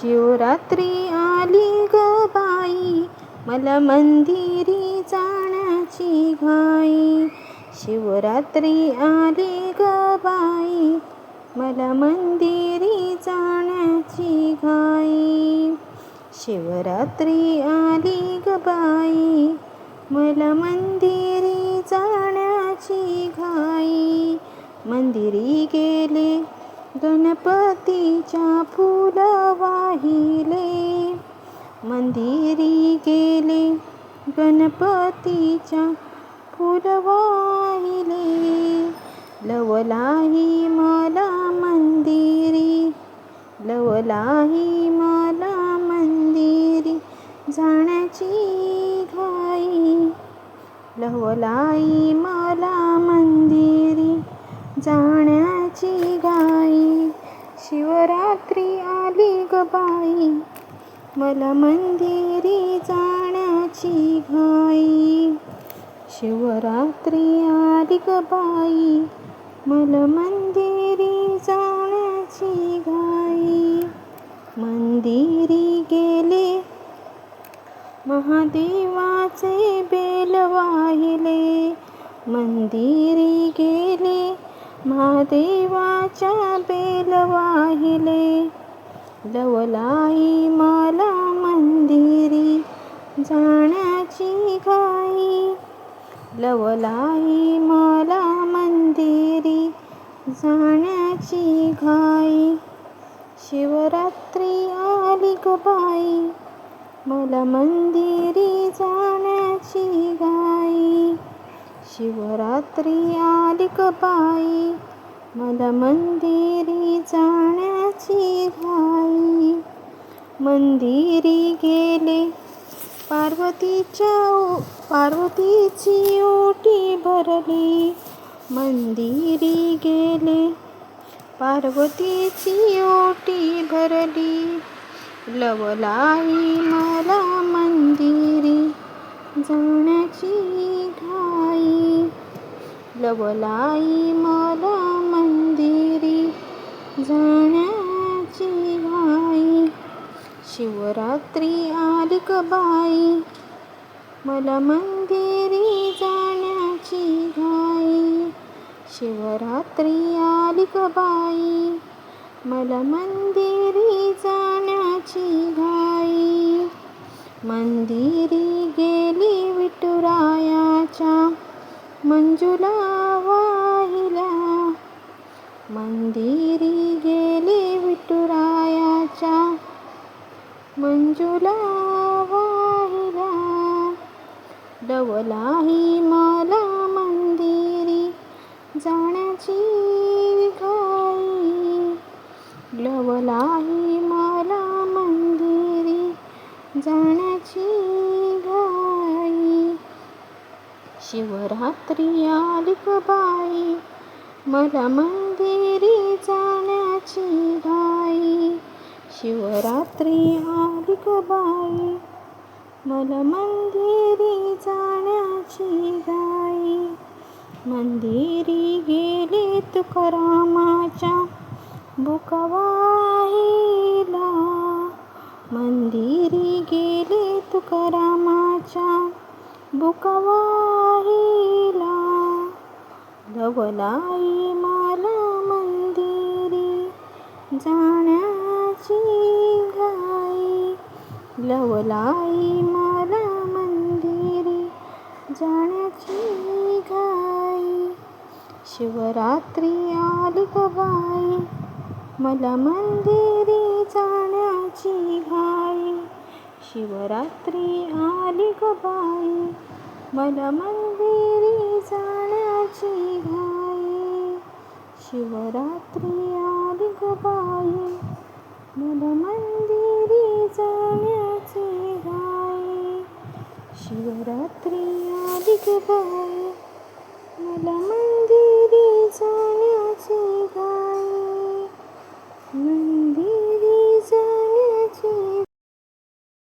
शिवरात्री आली ग बाई, मला मंदिरी जाण्याची घाई. शिवरात्री आली ग बाई, मला मंदिरी जाण्याची घाई. शिवरात्री आली ग बाई, मला मंदिरी जाण्याची घाई. मंदिरी गेले गणपतीच्या फूल वाहिले. मंदिरी गेले गणपतीच्या फूल वाहिले. लवलाही मला मंदिरी, लवलाही मला मंदिरी जाण्याची घाई. लवलाही मला मंदिरी जाण्याची घाई. शिवरात्री आली ग बाई, मला मंदिरी जाण्याची घाई. शिवरात्री आली ग बाई, मला मंदिरी जाण्याची घाई. मंदिरी गेले महादेवाचे बेल वाहिले. मंदिरी गेले महादेवाच्या बेल वाहिले. लवलाही मला मंदिरी जाण्याची घाई. लवलाही मला मंदिरी जाण्याची घाई. शिवरात्री आली ग बाई, मला मंदिरी जाण्याची घाई. शिवरात्री आली ग बाई, मला मंदिरी जाण्याची घाई. मंदिरी गेले पार्वतीची ओटी भरली. मंदिरी गेले पार्वतीची ओटी भरली. लवलाही मला मंदिरी जाण्याची घाई. लवलाही मला मंदिरी जाण्याची घाई. शिवरात्री आली ग बाई, मला मंदिरी जाण्याची घाई. शिवरात्री आली ग बाई, मला मंदिरी जाण्याची घाई. मंदिरी गेली विठुरायाच्या मंजुला वाहिल्या. मंदिरी गेली विठुरायाच्या मंजुला वाहिल्या. लवलाही मला मंदिरी जाण्याची घाई. लवलाही मला मंदिरी जाण्याची घाई. शिवरात्री आली ग बाई, मला मंदिरी जाण्याची घाई. शिवरात्री आली ग बाई, मला मंदिरी जाण्याची घाई. मंदिरी गेले तुकारामाच्या बुका वाहिला. मंदिरी गेले तुकारामाच्या बुका वाहिला. लवलाही मला मंदिरी जाण्याची घाई. लवलाही मला मंदिरी जाण्याची घाई. शिवरात्री आली ग बाई, मला मंदिरी जाण्याची घाई. शिवरात्री आली ग बाई, मला मंदिरी जाण्याची घाई. शिवरात्री आली ग बाई, मला मंदिरी जाण्याची घाई. शिवरात्री आली ग बाई, मला मंदिरी जाण्याची घाई.